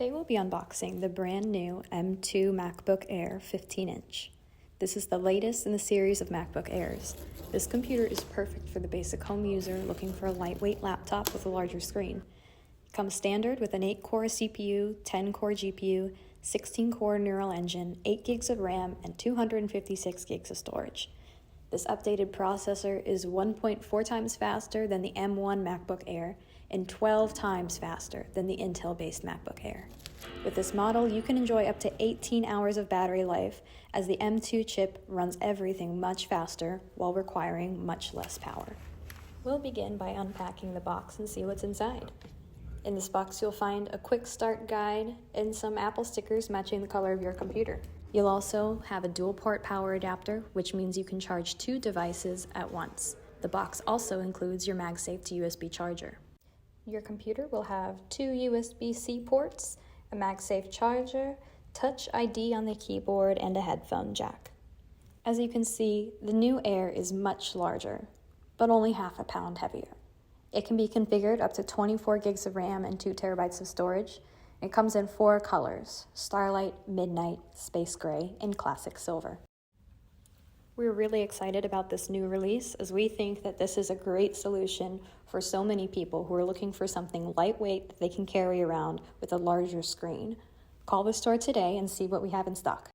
Today we'll be unboxing the brand new M2 MacBook Air 15-inch. This is the latest in the series of MacBook Airs. This computer is perfect for the basic home user looking for a lightweight laptop with a larger screen. It comes standard with an 8-core CPU, 10-core GPU, 16-core neural engine, 8 gigs of RAM, and 256 gigs of storage. This updated processor is 1.4 times faster than the M1 MacBook Air and 12 times faster than the Intel-based MacBook Air. With this model, you can enjoy up to 18 hours of battery life as the M2 chip runs everything much faster while requiring much less power. We'll begin by unpacking the box and see what's inside. In this box, you'll find a quick start guide and some Apple stickers matching the color of your computer. You'll also have a dual-port power adapter, which means you can charge 2 devices at once. The box also includes your MagSafe to USB charger. Your computer will have 2 USB-C ports, a MagSafe charger, Touch ID on the keyboard, and a headphone jack. As you can see, the new Air is much larger, but only half a pound heavier. It can be configured up to 24 gigs of RAM and 2 terabytes of storage. It comes in 4 colors: Starlight, Midnight, Space Gray, and Classic Silver. We're really excited about this new release as we think that this is a great solution for so many people who are looking for something lightweight that they can carry around with a larger screen. Call the store today and see what we have in stock.